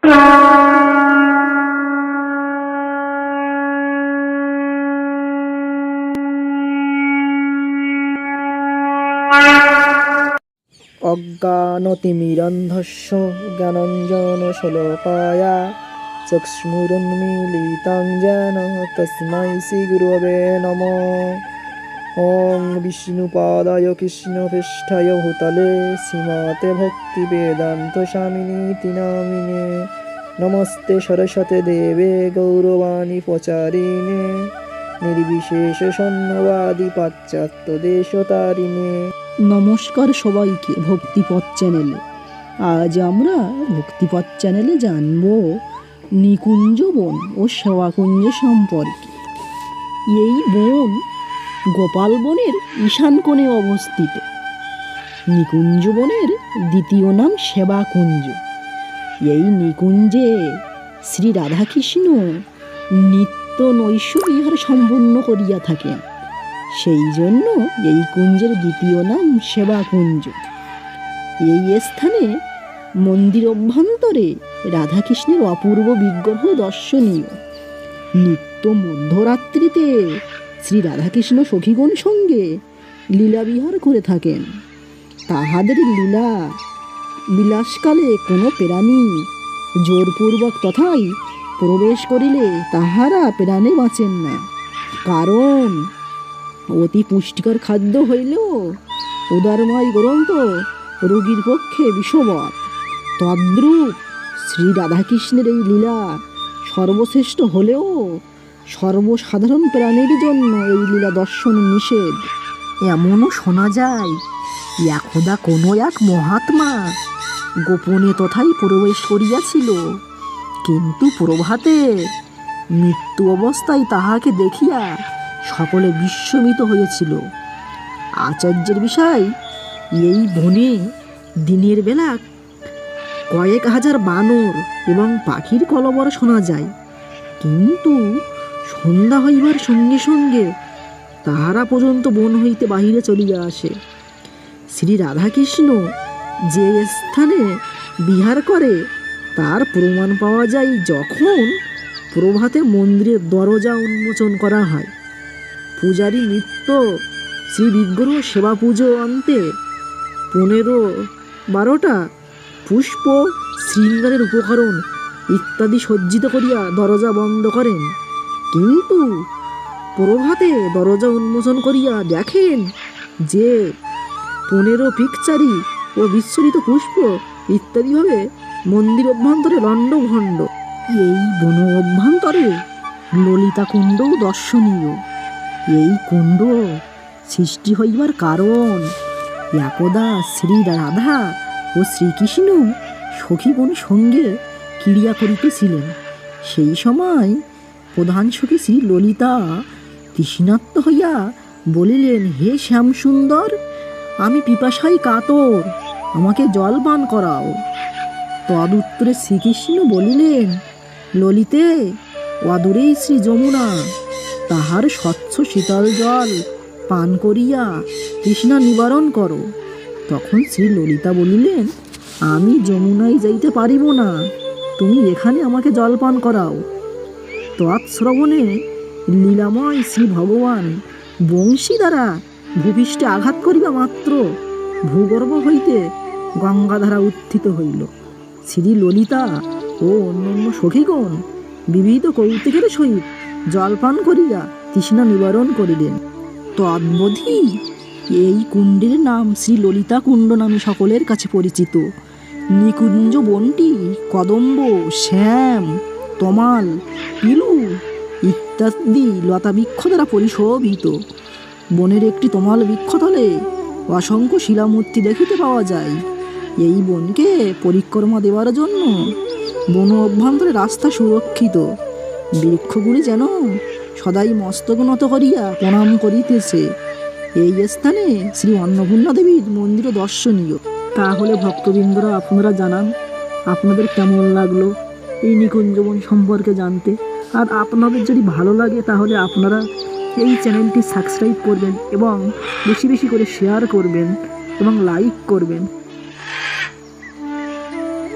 অজ্ঞানতিমিরন্ধস্য জ্ঞানাঞ্জনশলাকায়া চক্ষুরুন্মীলিतं येन তস্मै শ্রীগুরবে নমঃ। ওং বিষ্ণুপাদায় কৃষ্ণপৃষ্ঠায় ভূতলে শ্রীমতে ভক্তিবেদান্তস্বামিনীতি নামিনে। নমস্তে সরস্বতী দেবে গৌরবাণী প্রচারিণে নির্বিশেষ শূন্যবাদী পাশ্চাত্য দেশতারিণে। নমস্কার সবাইকে ভক্তিপথ চ্যানেলে। আজ আমরা ভক্তিপথ চ্যানেলে জানব নিকুঞ্জ বন ও সেবাকুঞ্জ সম্পর্কে। এই বন গোপাল বনের ঈশান কোণে অবস্থিত। নিকুঞ্জ বনের দ্বিতীয় নাম সেবাকুঞ্জ। এই নিকুঞ্জে শ্রী রাধাকৃষ্ণ নিত্য নৈশ বিহার সম্পন্ন করিয়া থাকেন। সেই জন্য এই কুঞ্জের দ্বিতীয় নাম সেবাকুঞ্জ। এই স্থানে মন্দির অভ্যন্তরে রাধাকৃষ্ণের অপূর্ব বিগ্রহ দর্শনীয়। নিত্য মধ্যরাত্রিতে শ্রী রাধাকৃষ্ণ সখীগণ সঙ্গে লীলাবিহার করে থাকেন। তাহাদের লীলা বিলাসকালে কোনো প্রাণী জোরপূর্বক তথায় প্রবেশ করিলে তাহারা প্রাণে বাঁচেন না, কারণ অতি পুষ্টিকর খাদ্য হইলেও উদারময় গ্রন্থ রোগীর পক্ষে বিষবৎ। তদ্রূপ শ্রী রাধাকৃষ্ণের এই লীলা সর্বশ্রেষ্ঠ হলেও সর্বসাধারণ প্রাণীর জন্য এই লীলা দর্শন নিষেধ। এমনও শোনা যায় একদা কোনো এক মহাত্মা গোপনে তথায় প্রবেশ করিয়াছিল, কিন্তু প্রভাতে মৃত্যু অবস্থায় তাহাকে দেখিয়া সকলে বিস্মিত হয়েছিল। আশ্চর্যের বিষয়, এই বনে দিনের বেলা কয়েক হাজার বানর এবং পাখির কলবর শোনা যায়, কিন্তু সন্ধ্যা হইবার সঙ্গে সঙ্গে তাহারা পর্যন্ত বন হইতে বাহিরে চলিয়া আসে। শ্রী রাধাকৃষ্ণ যে স্থানে বিহার করে তার প্রমাণ পাওয়া যায় যখন প্রভাতে মন্দিরের দরজা উন্মোচন করা হয়। পূজারী নিত্য শ্রী বিগ্রহ সেবা পুজো অন্তে 15-12টা পুষ্প, শৃঙ্গারের উপকরণ ইত্যাদি সজ্জিত করিয়া দরজা বন্ধ করেন, কিন্তু প্রভাতে দরজা উন্মোচন করিয়া দেখেন যে 15 পিকচারি ও বিচ্ছুরিত পুষ্প ইত্যাদিভাবে মন্দির অভ্যন্তরে লণ্ডভণ্ড। এই বন অভ্যন্তরে ললিতা কুণ্ডও দর্শনীয়। এই কুণ্ড সৃষ্টি হইবার কারণ, একদা শ্রী রাধা ও শ্রীকৃষ্ণ সখীগণ সঙ্গে ক্রীড়া করিতেছিলেন। সেই সময় প্রধান সখী শ্রী ললিতা তৃষ্ণার্ত হইয়া বলিলেন, হে শ্যামসুন্দর, আমি পিপাসায় কাতর, আমাকে জল পান করাও। তদুত্তরে শ্রীকৃষ্ণ বলিলেন, ললিতে, অদূরেই শ্রী যমুনা, তাহার স্বচ্ছ শীতল জল পান করিয়া তৃষ্ণা নিবারণ করো। তখন শ্রী ললিতা বলিলেন, আমি যমুনায় যাইতে পারিব না, তুমি এখানে আমাকে জল পান করাও। তৎশ্রবণে লীলাময় শ্রী ভগবান বংশী দ্বারা ভূপৃষ্ঠে আঘাত করিবা মাত্র ভূগর্ভ হইতে গঙ্গাধারা উত্থিত হইল। শ্রী ললিতা ও অন্যান্য সখীগণ বিবিধ কৌতুকের সহিত জলপান করিয়া তৃষ্ণা নিবারণ করিলেন। তদ্বধি এই কুণ্ডের নাম শ্রী ললিতা কুণ্ড নামে সকলের কাছে পরিচিত। নিকুঞ্জ বনটি কদম্ব, শ্যাম, তমাল, পিলু ইত্যাদি লতা বৃক্ষ দ্বারা পরিশোভিত। বনের একটি তমাল বৃক্ষতলে অসংখ্য শিলামূর্তি দেখিতে পাওয়া যায়। এই বনকে পরিক্রমা দেওয়ার জন্য বন অভ্যন্তরে রাস্তা সুরক্ষিত। বৃক্ষগুলি যেন সদাই মস্তক নত করিয়া প্রণাম করিতেছে। এই স্থানে শ্রী অন্নপূর্ণা দেবীর মন্দিরও দর্শনীয়। তাহলে ভক্তবৃন্দরা, আপনারা জানান আপনাদের কেমন লাগলো এই নিকুঞ্জবন সম্পর্কে জানতে। আর আপনাদের যদি ভালো লাগে তাহলে আপনারা এই চ্যানেলটি সাবস্ক্রাইব করবেন এবং বেশি বেশি করে শেয়ার করবেন এবং লাইক করবেন।